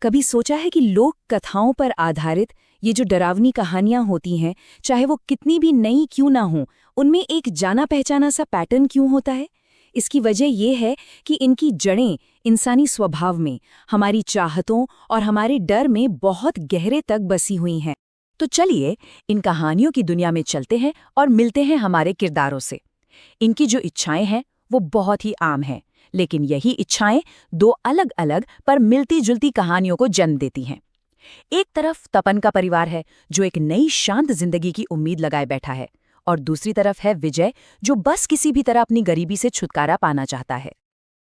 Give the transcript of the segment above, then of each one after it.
कभी सोचा है कि लोक कथाओं पर आधारित ये जो डरावनी कहानियां होती हैं, चाहे वो कितनी भी नई क्यों ना हो, उनमें एक जाना पहचाना सा पैटर्न क्यों होता है? इसकी वजह ये है कि इनकी जड़ें इंसानी स्वभाव में, हमारी चाहतों और हमारे डर में बहुत गहरे तक बसी हुई हैं। तो चलिए इन कहानियों की दुनिया में चलते हैं और मिलते हैं हमारे किरदारों से। इनकी जो इच्छाएं हैं वो बहुत ही आम हैं, लेकिन यही इच्छाएं दो अलग-अलग पर मिलती-जुलती कहानियों को जन्म देती हैं। एक तरफ तपन का परिवार है जो एक नई शांत जिंदगी की उम्मीद लगाए बैठा है, और दूसरी तरफ है विजय जो बस किसी भी तरह अपनी गरीबी से छुटकारा पाना चाहता है।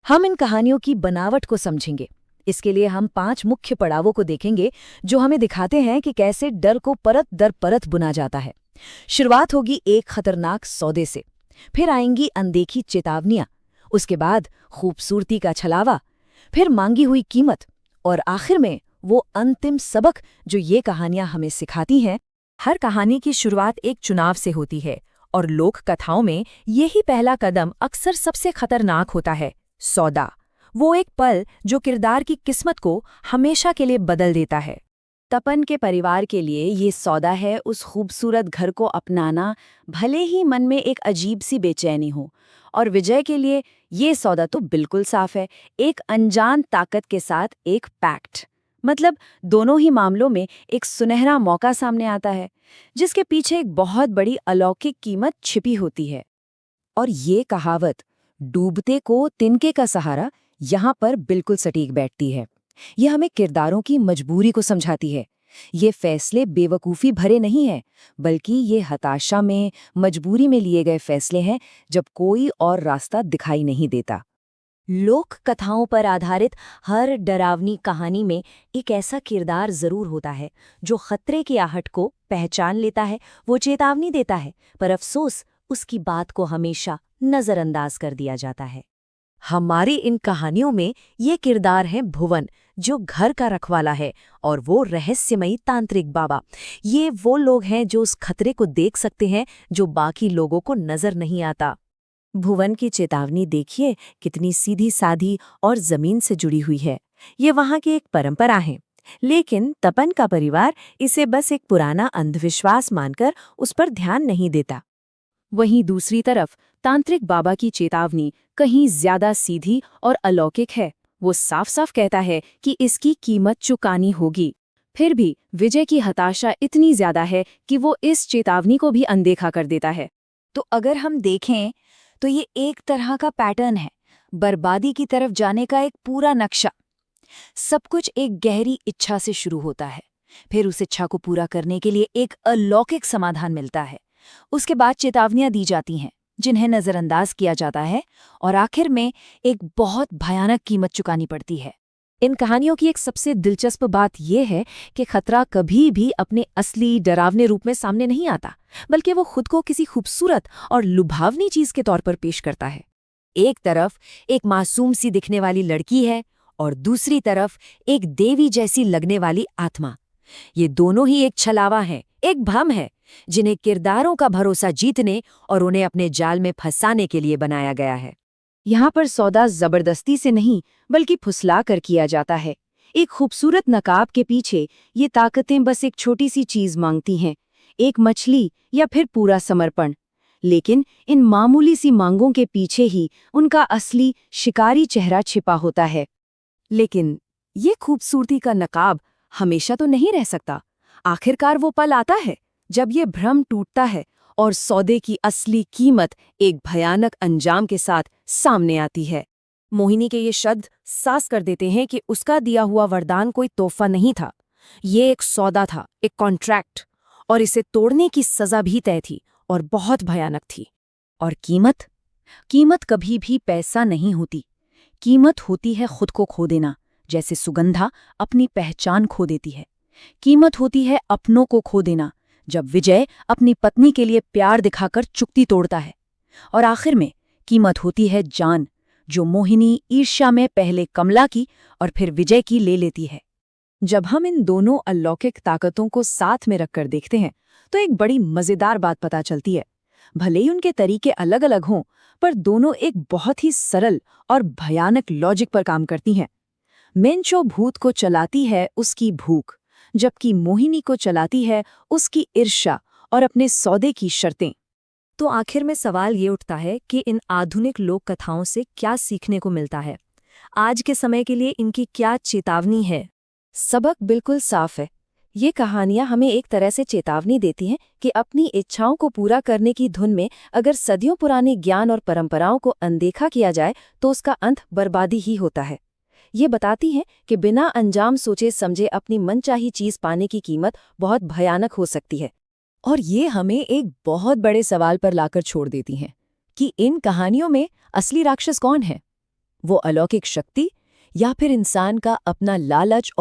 हम इन कहानियों की बनावट को समझेंगे। इसके लिए हम 5 मुख्य पड़ावों को देखेंगे जो हमें दिखाते हैं कि कैसे डर को परत दर परत बुना जाता है। शुरुआत होगी एक खतरनाक सौदे से, फिर आएंगी अनदेखी चेतावनियां, उसके बाद खूबसूरती का छलावा, फिर मांगी हुई कीमत, और आखिर में वो अंतिम सबक जो ये कहानियां हमें सिखाती हैं। हर कहानी की शुरुआत एक चुनाव से होती है, और लोक कथाओं में यही पहला कदम अक्सर सबसे खतरनाक होता है। सौदा, वो एक पल जो किरदार की किस्मत को हमेशा के लिए बदल देता है। तपन के परिवार के लिए ये सौदा है उस खूबसूरत घर को अपनाना, भले ही मन में एक अजीब सी बेचैनी हो। और विजय के लिए ये सौदा तो बिल्कुल साफ है, एक अनजान ताकत के साथ एक पैक्ट। मतलब दोनों ही मामलों में एक सुनहरा मौका सामने आता है जिसके पीछे एक बहुत बड़ी अलौकिक कीमत छिपी होती है। और ये कहावत डूबते को तिनके का सहारा यहाँ पर बिल्कुल सटीक बैठती है। ये हमें किरदारों की मजबूरी को समझाती है। ये फैसले बेवकूफ़ी भरे नहीं हैं, बल्कि ये हताशा में, मजबूरी में लिए गए फैसले हैं जब कोई और रास्ता दिखाई नहीं देता। लोक कथाओं पर आधारित हर डरावनी कहानी में एक ऐसा किरदार जरूर होता है जो खतरे की आहट को पहचान लेता है, वो चेतावनी देता है, पर अफसोस उसकी बात को हमेशा नजरअंदाज कर दिया जाता है। हमारी इन कहानियों में ये किरदार है भुवन, जो घर का रखवाला है, और वो रहस्यमयी तांत्रिक बाबा। ये वो लोग हैं जो उस खतरे को देख सकते हैं जो बाकी लोगों को नजर नहीं आता। भुवन की चेतावनी देखिए कितनी सीधी साधी और जमीन से जुड़ी हुई है। ये वहाँ की एक परंपरा है, लेकिन तपन का परिवार इसे बस एक पुराना अंधविश्वास मानकर उस पर ध्यान नहीं देता। वहीं दूसरी तरफ तांत्रिक बाबा की चेतावनी कहीं ज्यादा सीधी और अलौकिक है। वो साफ साफ कहता है कि इसकी कीमत चुकानी होगी। फिर भी विजय की हताशा इतनी ज्यादा है कि वो इस चेतावनी को भी अनदेखा कर देता है। तो अगर हम देखें तो ये एक तरह का पैटर्न है, बर्बादी की तरफ जाने का एक पूरा नक्शा। सब कुछ एक गहरी इच्छा से शुरू होता है, फिर उस इच्छा को पूरा करने के लिए एक अलौकिक समाधान मिलता है। उसके बाद चेतावनियां दी जाती हैं जिन्हें नजरअंदाज किया जाता है, और आखिर में एक बहुत भयानक कीमत चुकानी पड़ती है। इन कहानियों की एक सबसे दिलचस्प बात यह है कि खतरा कभी भी अपने असली डरावने रूप में सामने नहीं आता, बल्कि वो खुद को किसी खूबसूरत और लुभावनी चीज के तौर पर पेश करता है। एक तरफ एक मासूम सी दिखने वाली लड़की है, और दूसरी तरफ एक देवी जैसी लगने वाली आत्मा। ये दोनों ही एक छलावा है, एक भ्रम है, जिन्हें किरदारों का भरोसा जीतने और उन्हें अपने जाल में फंसाने के लिए बनाया गया है। यहाँ पर सौदा जबरदस्ती से नहीं, बल्कि फुसला कर किया जाता है। एक खूबसूरत नकाब के पीछे ये ताकतें बस एक छोटी सी चीज मांगती हैं, एक मछली या फिर पूरा समर्पण। लेकिन इन मामूली सी मांगों के पीछे ही उनका असली शिकारी चेहरा छिपा होता है। लेकिन ये खूबसूरती का नकाब हमेशा तो नहीं रह सकता। आखिरकार वो पल आता है जब ये भ्रम टूटता है और सौदे की असली कीमत एक भयानक अंजाम के साथ सामने आती है। मोहिनी के ये शब्द साफ कर देते हैं कि उसका दिया हुआ वरदान कोई तोहफा नहीं था, ये एक सौदा था, एक कॉन्ट्रैक्ट, और इसे तोड़ने की सजा भी तय थी और बहुत भयानक थी। और कीमत कभी भी पैसा नहीं होती। कीमत होती है खुद को खो देना, जैसे सुगंधा अपनी पहचान खो देती है। कीमत होती है अपनों को खो देना, जब विजय अपनी पत्नी के लिए प्यार दिखाकर चुक्ति तोड़ता है। और आखिर में कीमत होती है जान, जो मोहिनी ईर्ष्या में पहले कमला की और फिर विजय की ले लेती है। जब हम इन दोनों अलौकिक ताकतों को साथ में रखकर देखते हैं तो एक बड़ी मजेदार बात पता चलती है। भले ही उनके तरीके अलग अलग हों, पर दोनों एक बहुत ही सरल और भयानक लॉजिक पर काम करती हैं। मेंचो भूत को चलाती है उसकी भूख, जबकि मोहिनी को चलाती है उसकी ईर्ष्या और अपने सौदे की शर्तें। तो आखिर में सवाल ये उठता है कि इन आधुनिक लोक कथाओं से क्या सीखने को मिलता है? आज के समय के लिए इनकी क्या चेतावनी है? सबक बिल्कुल साफ है। ये कहानियां हमें एक तरह से चेतावनी देती हैं कि अपनी इच्छाओं को पूरा करने की धुन में अगर सदियों पुराने ज्ञान और परंपराओं को अनदेखा किया जाए तो उसका अंत बर्बादी ही होता है। ये बताती हैं कि बिना अंजाम सोचे समझे अपनी मनचाही चीज पाने की कीमत बहुत भयानक हो सकती है। और ये हमें एक बहुत बड़े सवाल पर लाकर छोड़ देती हैं कि इन कहानियों में असली राक्षस कौन है? वो अलौकिक शक्ति या फिर इंसान का अपना लालच